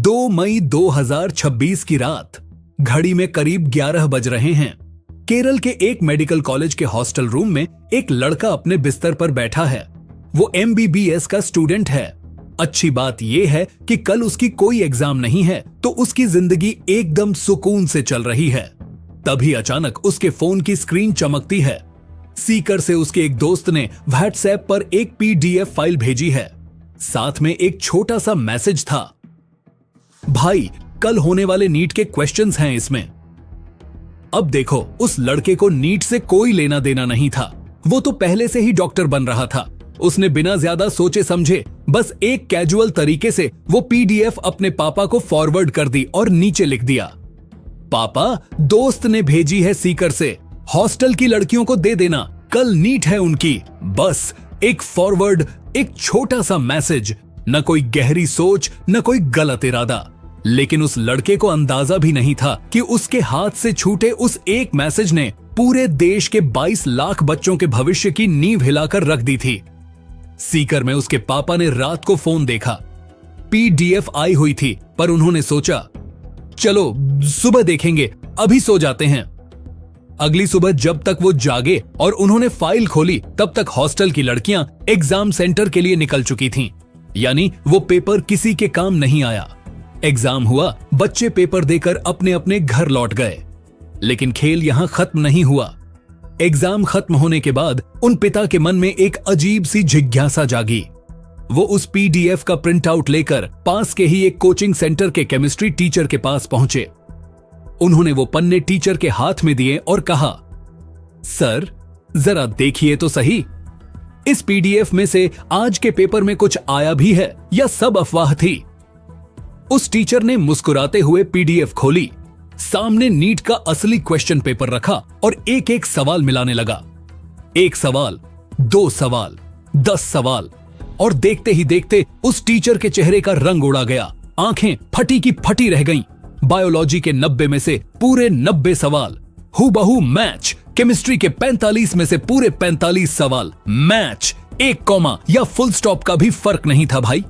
2 मई 2026 की रात, घड़ी में करीब 11 बज रहे हैं। केरल के एक मेडिकल कॉलेज के हॉस्टल रूम में एक लड़का अपने बिस्तर पर बैठा है। वो MBBS का स्टूडेंट है। अच्छी बात यह है कि कल उसकी कोई एग्जाम नहीं है, तो उसकी जिंदगी एकदम सुकून से चल रही है। तभी अचानक उसके फोन की स्क्रीन चमकती है। सीकर से उसके एक दोस्त ने व्हाट्सएप पर एक PDF फाइल भेजी है। साथ में एक छोटा सा मैसेज था, भाई कल होने वाले नीट के क्वेश्चंस हैं इसमें। अब देखो, उस लड़के को नीट से कोई लेना देना नहीं था। वो तो पहले से ही डॉक्टर बन रहा था। उसने बिना ज्यादा सोचे समझे बस एक कैजुअल तरीके से वो PDF अपने पापा को फॉरवर्ड कर दी और नीचे लिख दिया, पापा दोस्त ने भेजी है सीकर से, हॉस्टल की लड़कियों को दे देना, कल नीट है उनकी। बस एक फॉरवर्ड, एक छोटा सा मैसेज, न कोई गहरी सोच, न कोई गलत इरादा। लेकिन उस लड़के को अंदाजा भी नहीं था कि उसके हाथ से छूटे उस एक मैसेज ने पूरे देश के 22 लाख बच्चों के भविष्य की नींव हिलाकर रख दी थी। सीकर में उसके पापा ने रात को फोन देखा। PDF आई हुई थी, पर उन्होंने सोचा चलो सुबह देखेंगे, अभी सो जाते हैं। अगली सुबह जब तक वो जागे और उन्होंने फाइल खोली, तब तक हॉस्टल की लड़कियां एग्जाम सेंटर के लिए निकल चुकी थीं। यानी वो पेपर किसी के काम नहीं आया। एग्जाम हुआ, बच्चे पेपर देकर अपने अपने घर लौट गए। लेकिन खेल यहां खत्म नहीं हुआ। एग्जाम खत्म होने के बाद उन पिता के मन में एक अजीब सी जिज्ञासा जागी। वो उस PDF का प्रिंट आउट लेकर पास के ही एक कोचिंग सेंटर के केमिस्ट्री टीचर के पास पहुंचे। उन्होंने वो पन्ने टीचर के हाथ में दिए और कहा, सर जरा देखिए तो सही, इस PDF में से आज के पेपर में कुछ आया भी है या सब अफवाह थी? उस टीचर ने मुस्कुराते हुए PDF खोली, सामने नीट का असली क्वेश्चन पेपर रखा और एक एक सवाल मिलाने लगा। 1 सवाल, 2 सवाल, 10 सवाल, और देखते ही देखते उस टीचर के चेहरे का रंग उड़ा गया। आंखें फटी की फटी रह गईं। बायोलॉजी के 90 में से पूरे 90 सवाल हूबहू मैच। केमिस्ट्री के 45 में से पूरे 45 सवाल मैच। 1 कॉमा या फुल स्टॉप का भी फर्क नहीं था भाई।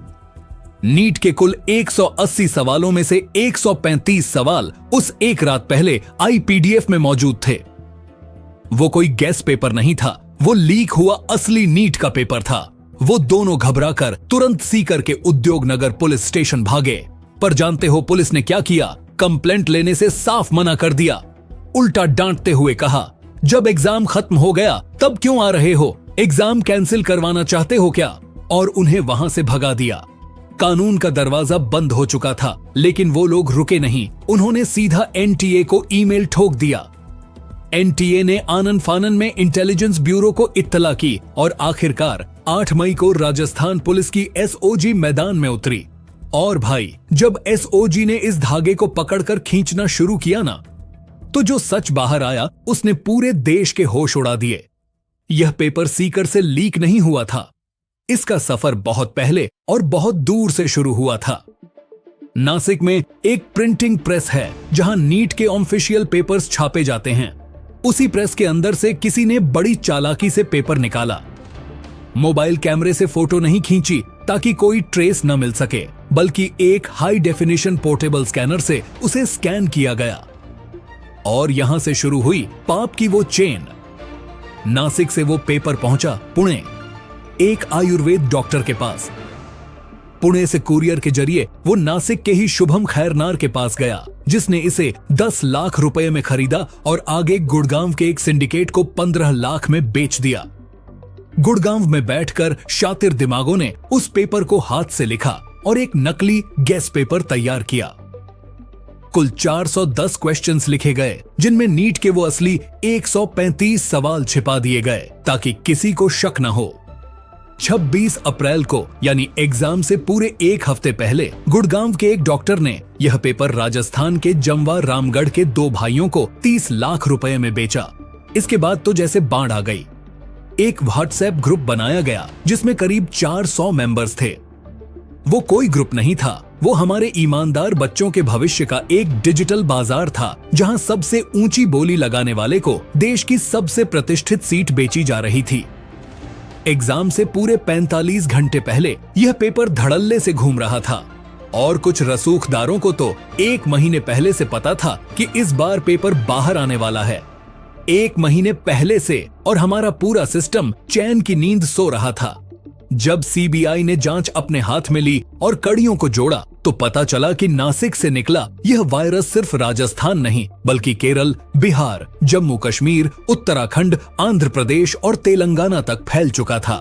नीट के कुल 180 सवालों में से 135 सवाल उस एक रात पहले आई PDF में मौजूद थे। वो कोई गैस पेपर नहीं था, वो लीक हुआ असली नीट का पेपर था। वो दोनों घबराकर तुरंत सीकर के उद्योग नगर पुलिस स्टेशन भागे। पर जानते हो पुलिस ने क्या किया? कंप्लेंट लेने से साफ मना कर दिया। उल्टा डांटते हुए कहा, जब एग्जाम खत्म हो गया तब क्यों आ रहे हो? एग्जाम कैंसिल करवाना चाहते हो क्या? और उन्हें वहां से भगा दिया। कानून का दरवाजा बंद हो चुका था, लेकिन वो लोग रुके नहीं। उन्होंने सीधा NTA को ईमेल ठोक दिया। NTA ने आनन फानन में इंटेलिजेंस ब्यूरो को इत्तला की और आखिरकार 8 मई को राजस्थान पुलिस की SOG मैदान में उतरी। और भाई, जब SOG ने इस धागे को पकड़कर खींचना शुरू किया ना, तो जो सच बाहर आया उसने पूरे देश के होश उड़ा दिए। यह पेपर सीकर से लीक नहीं हुआ था। इसका सफर बहुत पहले और बहुत दूर से शुरू हुआ था। नासिक में एक प्रिंटिंग प्रेस है जहां नीट के ऑफिशियल पेपर्स छापे जाते हैं। उसी प्रेस के अंदर से किसी ने बड़ी चालाकी से पेपर निकाला। मोबाइल कैमरे से फोटो नहीं खींची ताकि कोई ट्रेस न मिल सके, बल्कि एक हाई डेफिनेशन पोर्टेबल स्कैनर से उसे स्कैन किया गया। और यहां से शुरू हुई पाप की वो चेन। नासिक से वो पेपर पहुंचा पुणे, एक आयुर्वेद डॉक्टर के पास। पुणे से कुरियर के जरिए वो नासिक के ही शुभम खैरनार के पास गया, जिसने इसे 10 लाख रुपए में खरीदा और आगे गुड़गांव के एक सिंडिकेट को 15 लाख में बेच दिया। गुड़गांव में बैठकर शातिर दिमागों ने उस पेपर को हाथ से लिखा और एक नकली गैस पेपर तैयार किया। कुल 410 क्वेश्चंस लिखे गए, जिनमें नीट के वो असली 135 सवाल छिपा दिए गए ताकि किसी को शक न हो। 26 अप्रैल को, यानी एग्जाम से पूरे एक हफ्ते पहले, गुड़गांव के एक डॉक्टर ने यह पेपर राजस्थान के जमवा रामगढ़ के 2 भाइयों को 30 लाख रुपए में बेचा। इसके बाद तो जैसे बाढ़ आ गई। एक व्हाट्सएप ग्रुप बनाया गया जिसमें करीब 400 मेंबर्स थे। वो कोई ग्रुप नहीं था, वो हमारे ईमानदार बच्चों के भविष्य का एक डिजिटल बाजार था, जहां सबसे ऊंची बोली लगाने वाले को देश की सबसे प्रतिष्ठित सीट बेची जा रही थी। एग्जाम से पूरे 45 घंटे पहले यह पेपर धड़ल्ले से घूम रहा था। और कुछ रसूखदारों को तो 1 महीने पहले से पता था कि इस बार पेपर बाहर आने वाला है। 1 महीने पहले से, और हमारा पूरा सिस्टम चैन की नींद सो रहा था। जब सीबीआई ने जांच अपने हाथ में ली और कड़ियों को जोड़ा तो पता चला कि नासिक से निकला यह वायरस सिर्फ राजस्थान नहीं बल्कि केरल, बिहार, जम्मू कश्मीर, उत्तराखंड, आंध्र प्रदेश और तेलंगाना तक फैल चुका था।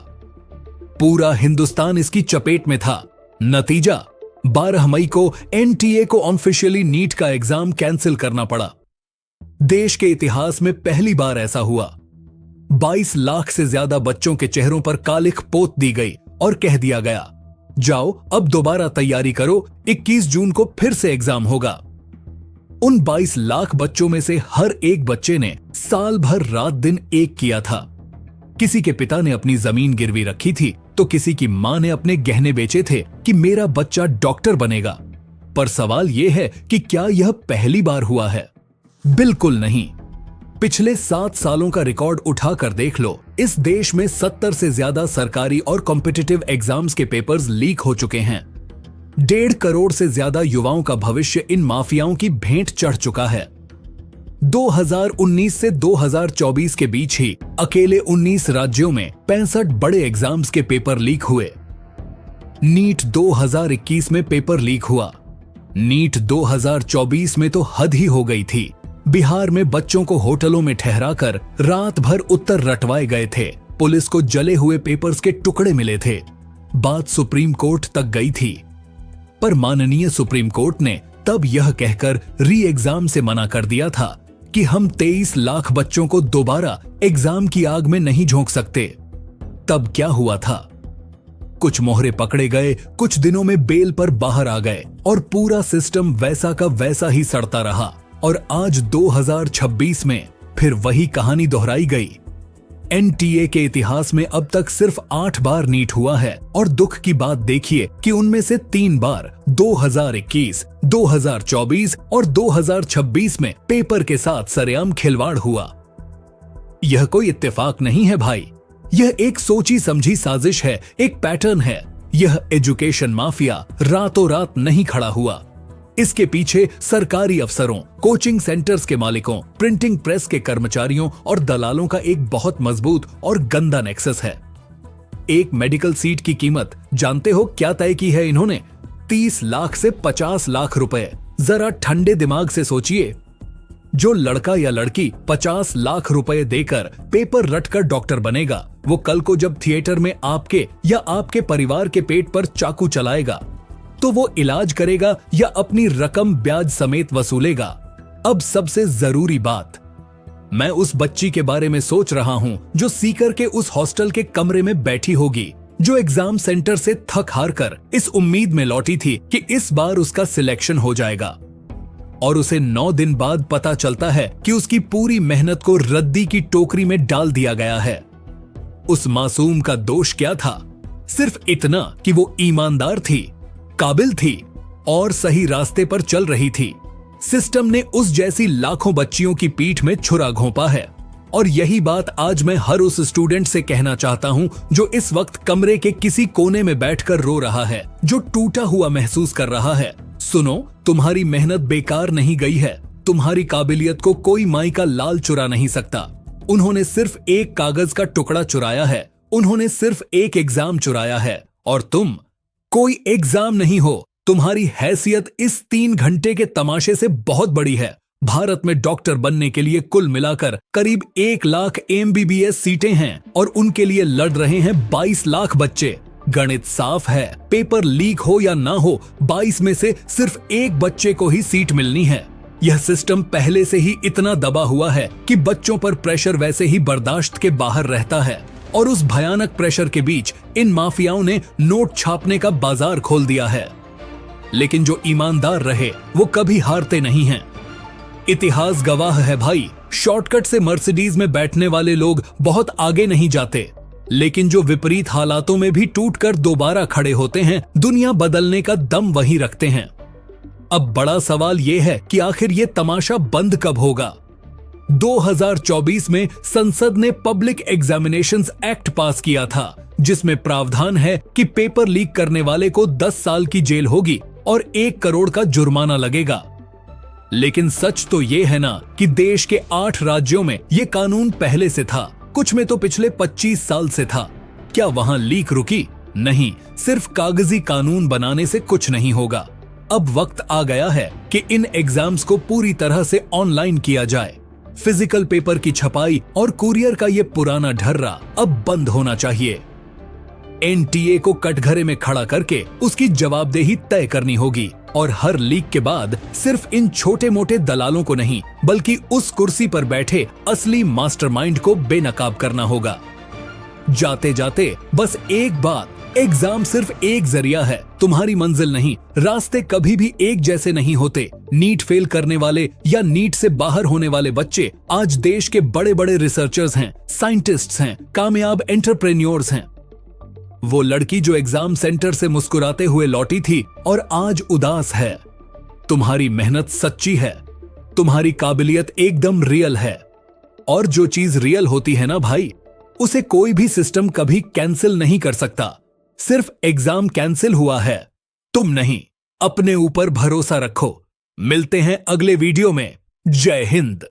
पूरा हिंदुस्तान इसकी चपेट में था। नतीजा 12 मई को एनटीए को ऑफिशियली नीट का एग्जाम कैंसिल करना पड़ा। देश के इतिहास में पहली बार ऐसा हुआ। 22 लाख से ज्यादा बच्चों के चेहरों पर कालिख पोत दी गई और कह दिया गया, जाओ अब दोबारा तैयारी करो, 21 जून को फिर से एग्जाम होगा। उन 22 लाख बच्चों में से हर एक बच्चे ने साल भर रात दिन एक किया था। किसी के पिता ने अपनी जमीन गिरवी रखी थी तो किसी की मां ने अपने गहने बेचे थे कि मेरा बच्चा डॉक्टर बनेगा। पर सवाल यह है कि क्या यह पहली बार हुआ है? बिल्कुल नहीं। पिछले 7 सालों का रिकॉर्ड उठाकर देख लो, इस देश में 70 से ज्यादा सरकारी और कॉम्पिटिटिव एग्जाम्स के पेपर्स लीक हो चुके हैं। 1.5 करोड़ से ज्यादा युवाओं का भविष्य इन माफियाओं की भेंट चढ़ चुका है। 2019 से 2024 के बीच ही अकेले 19 राज्यों में 65 बड़े एग्जाम्स के पेपर लीक हुए। नीट 2021 में पेपर लीक हुआ। नीट 2024 में तो हद ही हो गई थी। बिहार में बच्चों को होटलों में ठहराकर रात भर उत्तर रटवाए गए थे। पुलिस को जले हुए पेपर्स के टुकड़े मिले थे। बात सुप्रीम कोर्ट तक गई थी, पर माननीय सुप्रीम कोर्ट ने तब यह कहकर री एग्जाम से मना कर दिया था कि हम 23 लाख बच्चों को दोबारा एग्जाम की आग में नहीं झोंक सकते। तब क्या हुआ था? कुछ मोहरे पकड़े गए, कुछ दिनों में बेल पर बाहर आ गए और पूरा सिस्टम वैसा का वैसा ही सड़ता रहा। और आज 2026 में फिर वही कहानी दोहराई गई। एनटीए के इतिहास में अब तक सिर्फ 8 बार नीट हुआ है और दुख की बात देखिए कि उनमें से 3 बार 2021, 2024 और 2026 में पेपर के साथ सरेआम खिलवाड़ हुआ। यह कोई इत्तेफाक नहीं है भाई, यह एक सोची समझी साजिश है, एक पैटर्न है। यह एजुकेशन माफिया रातों रात नहीं खड़ा हुआ। इसके पीछे सरकारी अफसरों, कोचिंग सेंटर्स के मालिकों, प्रिंटिंग प्रेस के कर्मचारियों और दलालों का एक बहुत मजबूत और गंदा नेक्सस है। एक मेडिकल सीट की कीमत जानते हो क्या तय की है इन्होंने? 30 लाख से 50 लाख रुपए। जरा ठंडे दिमाग से सोचिए, जो लड़का या लड़की 50 लाख रुपए देकर पेपर रटकर डॉक्टर बनेगा, वो कल को जब थिएटर में आपके या आपके परिवार के पेट पर चाकू चलाएगा तो वो इलाज करेगा या अपनी रकम ब्याज समेत वसूलेगा? अब सबसे जरूरी बात, मैं उस बच्ची के बारे में सोच रहा हूं जो सीकर के उस हॉस्टल के कमरे में बैठी होगी, जो एग्जाम सेंटर से थक हार कर इस उम्मीद में लौटी थी कि इस बार उसका सिलेक्शन हो जाएगा, और उसे 9 दिन बाद पता चलता है कि उसकी पूरी मेहनत को रद्दी की टोकरी में डाल दिया गया है। उस मासूम का दोष क्या था? सिर्फ इतना कि वो ईमानदार थी, काबिल थी और सही रास्ते पर चल रही थी। सिस्टम ने उस जैसी लाखों बच्चियों की पीठ में छुरा घोंपा है। और यही बात आज मैं हर उस स्टूडेंट से कहना चाहता हूं जो इस वक्त कमरे के किसी कोने में बैठकर रो रहा है, जो टूटा हुआ महसूस कर रहा है। सुनो, तुम्हारी मेहनत बेकार नहीं गई है। तुम्हारी काबिलियत को कोई माई का लाल चुरा नहीं सकता। उन्होंने सिर्फ एक कागज का टुकड़ा चुराया है, उन्होंने सिर्फ एक एग्जाम चुराया है, और तुम कोई एग्जाम नहीं हो। तुम्हारी हैसियत इस 3 घंटे के तमाशे से बहुत बड़ी है। भारत में डॉक्टर बनने के लिए कुल मिलाकर करीब 1 लाख MBBS सीटें हैं और उनके लिए लड़ रहे हैं 22 लाख बच्चे। गणित साफ है, पेपर लीक हो या ना हो, 22 में से सिर्फ एक बच्चे को ही सीट मिलनी है। यह सिस्टम पहले से ही इतना दबा हुआ है कि बच्चों पर प्रेशर वैसे ही बर्दाश्त के बाहर रहता है, और उस भयानक प्रेशर के बीच इन माफियाओं ने नोट छापने का बाजार खोल दिया है। लेकिन जो ईमानदार रहे वो कभी हारते नहीं हैं। इतिहास गवाह है भाई, शॉर्टकट से मर्सिडीज में बैठने वाले लोग बहुत आगे नहीं जाते, लेकिन जो विपरीत हालातों में भी टूटकर दोबारा खड़े होते हैं, दुनिया बदलने का दम वही रखते हैं। अब बड़ा सवाल यह है कि आखिर ये तमाशा बंद कब होगा? 2024 में संसद ने पब्लिक एग्जामिनेशंस एक्ट पास किया था, जिसमें प्रावधान है कि पेपर लीक करने वाले को 10 साल की जेल होगी और 1 करोड़ का जुर्माना लगेगा। लेकिन सच तो ये है ना कि देश के 8 राज्यों में ये कानून पहले से था, कुछ में तो पिछले 25 साल से था। क्या वहां लीक रुकी? नहीं, सिर्फ कागजी कानून बनाने से कुछ नहीं होगा। अब वक्त आ गया है कि इन एग्जाम्स को पूरी तरह से ऑनलाइन किया जाए। फिजिकल पेपर की छपाई और कुरियर का ये पुराना ढर्रा अब बंद होना चाहिए। एनटीए को कटघरे में खड़ा करके उसकी जवाबदेही तय करनी होगी और हर लीक के बाद सिर्फ इन छोटे मोटे दलालों को नहीं बल्कि उस कुर्सी पर बैठे असली मास्टरमाइंड को बेनकाब करना होगा। जाते जाते बस एक बात, एग्जाम सिर्फ एक जरिया है, तुम्हारी मंजिल नहीं। रास्ते कभी भी एक जैसे नहीं होते। नीट फेल करने वाले या नीट से बाहर होने वाले बच्चे आज देश के बड़े बड़े रिसर्चर्स हैं, साइंटिस्ट्स हैं, कामयाब एंटरप्रेन्योर्स हैं। वो लड़की जो एग्जाम सेंटर से मुस्कुराते हुए लौटी थी और आज उदास है। तुम्हारी मेहनत सच्ची है, तुम्हारी काबिलियत एकदम रियल है। और जो चीज रियल होती है ना भाई, उसे कोई भी सिस्टम कभी कैंसिल नहीं कर सकता। सिर्फ एग्जाम कैंसिल हुआ है, तुम नहीं। अपने ऊपर भरोसा रखो। मिलते हैं अगले वीडियो में। जय हिंद।